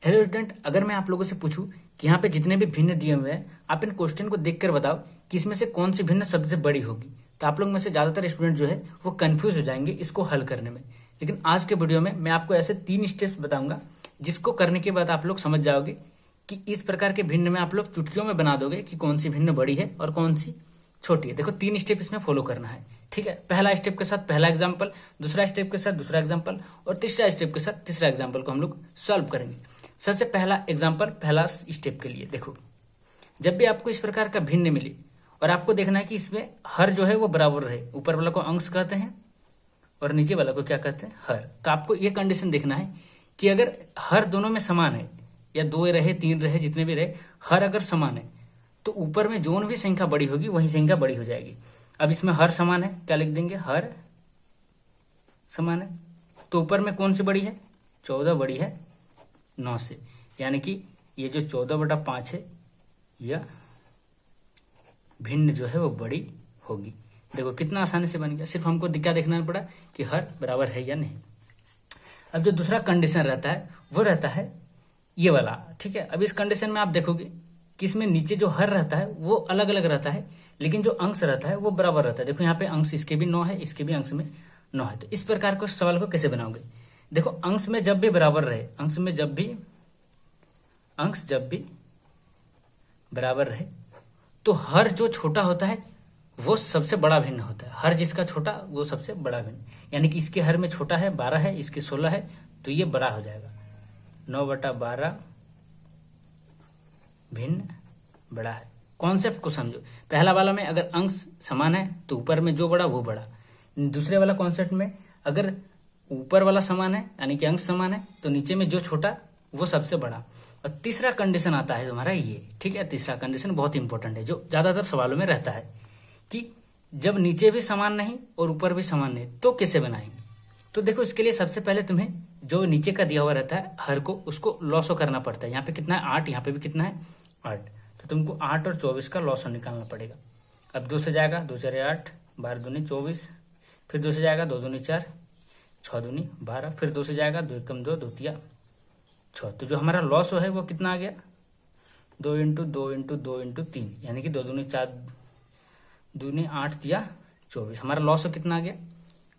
Hello student, अगर मैं आप लोगों से पूछूं कि यहाँ पे जितने भी भिन्न दिए हुए हैं, आप इन क्वेश्चन को देखकर बताओ कि इसमें से कौन सी भिन्न सबसे बड़ी होगी, तो आप लोग में से ज्यादातर स्टूडेंट जो है वो कंफ्यूज हो जाएंगे इसको हल करने में। लेकिन आज के वीडियो में मैं आपको ऐसे 3 स्टेप्स बताऊंगा जिसको करने के बाद आप लोग समझ जाओगे कि इस प्रकार के भिन्न में आप लोग चुटकियों में बना दोगे कि कौन सी भिन्न बड़ी है और कौन सी छोटी है। देखो 3 स्टेप इसमें फॉलो करना है, ठीक है। पहला स्टेप के साथ पहला एग्जाम्पल, दूसरा स्टेप के साथ दूसरा एग्जाम्पल और तीसरा स्टेप के साथ तीसरा एग्जाम्पल को हम लोग सॉल्व करेंगे। सबसे पहला एग्जाम्पल, पहला स्टेप के लिए देखो, जब भी आपको इस प्रकार का भिन्न मिले और आपको देखना है कि इसमें हर जो है वो बराबर रहे, ऊपर वाला को अंश कहते हैं और नीचे वाला को क्या कहते हैं, हर। तो आपको ये कंडीशन देखना है कि अगर हर दोनों में समान है या 2 रहे 3 रहे जितने भी रहे, हर अगर समान है तो ऊपर में जो भी संख्या बड़ी होगी वही संख्या बड़ी हो जाएगी। अब इसमें हर समान है, क्या लिख देंगे, हर समान है, तो ऊपर में कौन सी बड़ी है, 14 बड़ी है 9 से, यानी कि ये जो 14/5 है यह भिन्न जो है वो बड़ी होगी। देखो कितना आसानी से बन गया, सिर्फ हमको क्या देखना पड़ा कि हर बराबर है या नहीं। अब जो दूसरा कंडीशन रहता है वो रहता है ये वाला, ठीक है। अब इस कंडीशन में आप देखोगे कि इसमें नीचे जो हर रहता है वो अलग अलग रहता है, लेकिन जो अंश रहता है वो बराबर रहता है। देखो यहाँ पे अंश इसके भी 9 है, इसके भी अंश में 9 है। तो इस प्रकार के सवाल को कैसे बनाओगे, देखो अंश में जब भी बराबर रहे, अंश जब भी बराबर रहे तो हर जो छोटा होता है वो सबसे बड़ा भिन्न होता है। हर जिसका छोटा वो सबसे बड़ा भिन्न, यानी कि इसके हर में छोटा है 12 है, इसके 16 है, तो ये बड़ा हो जाएगा। 9/12 भिन्न बड़ा है। कॉन्सेप्ट को समझो, पहला वाला में अगर अंश समान है तो ऊपर में जो बड़ा वो बड़ा। दूसरे वाला कॉन्सेप्ट में अगर ऊपर वाला समान है यानी कि अंश समान है तो नीचे में जो छोटा वो सबसे बड़ा। और तीसरा कंडीशन आता है तुम्हारा ये, ठीक है। तीसरा कंडीशन बहुत इंपॉर्टेंट है, जो ज्यादातर सवालों में रहता है कि जब नीचे भी समान नहीं और ऊपर भी समान नहीं तो कैसे बनाएंगे। तो देखो इसके लिए सबसे पहले तुम्हें जो नीचे का दिया हुआ रहता है हर को, उसको लॉसो करना पड़ता है। यहाँ पे कितना है 8, यहाँ पे भी कितना है 8, तो तुमको 8 और 24 का लॉसो निकालना पड़ेगा। अब 2 से जाएगा, 2 4 8, 12 दूनी 24, फिर 2 से जाएगा 2 दूनी 4, 6 दूनी 12, फिर 2 से जाएगा 2 एकम 2, 2 तिया 6। तो जो हमारा लॉसो है वो कितना आ गया, 2 × 2 × 2 × 3, यानी कि 2 दूनी 4 दूनी 8 तिया 24। हमारा लॉसो कितना आ गया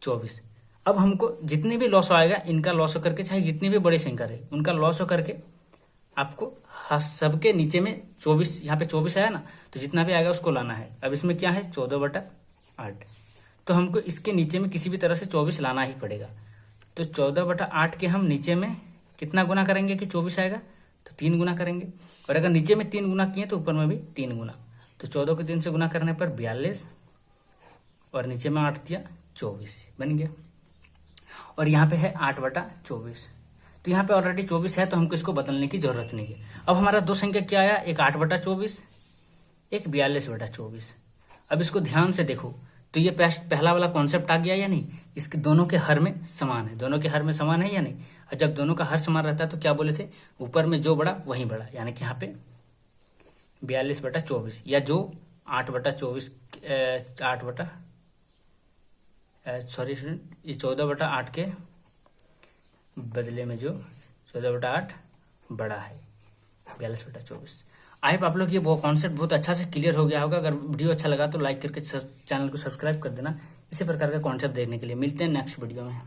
24। अब हमको जितने भी लॉसो आएगा इनका लॉसो करके, चाहे जितनी भी बड़ी संख्या रहे उनका लॉसो करके आपको सबके नीचे में 24, यहाँ पे 24 आया ना, तो जितना भी आएगा उसको लाना है। अब इसमें क्या है 14/8, तो हमको इसके नीचे में किसी भी तरह से 24 लाना ही पड़ेगा। तो 14/8 के हम नीचे में कितना गुना करेंगे कि 24 आएगा, तो 3 गुना करेंगे। और अगर नीचे में 3 गुना किए तो ऊपर में भी 3 गुना, तो 14 को 3 से गुना करने पर 42 और नीचे में 8 तिया 24 बन गया। और यहाँ पे है 8/24, तो यहाँ पे ऑलरेडी 24 है तो हमको इसको बदलने की जरूरत नहीं है। अब हमारा दो संख्या क्या आया, एक 8/24, एक 42/24। अब इसको ध्यान से देखो तो ये पहला वाला कॉन्सेप्ट आ गया या नहीं, इसके दोनों के हर में समान है, दोनों के हर में समान है या नहीं। और जब दोनों का हर समान रहता है तो क्या बोले थे, ऊपर में जो बड़ा वही बड़ा, यानी कि यहाँ पे 42/24 या जो 8/24 ये 14/8 के बदले में जो 14/8 बड़ा है 42/24। आई होप आप लोग ये वो कॉन्सेप्ट बहुत अच्छा से क्लियर हो गया होगा। अगर वीडियो अच्छा लगा तो लाइक करके चैनल को सब्सक्राइब कर देना। इसी प्रकार का कॉन्सेप्ट देखने के लिए मिलते हैं नेक्स्ट वीडियो में।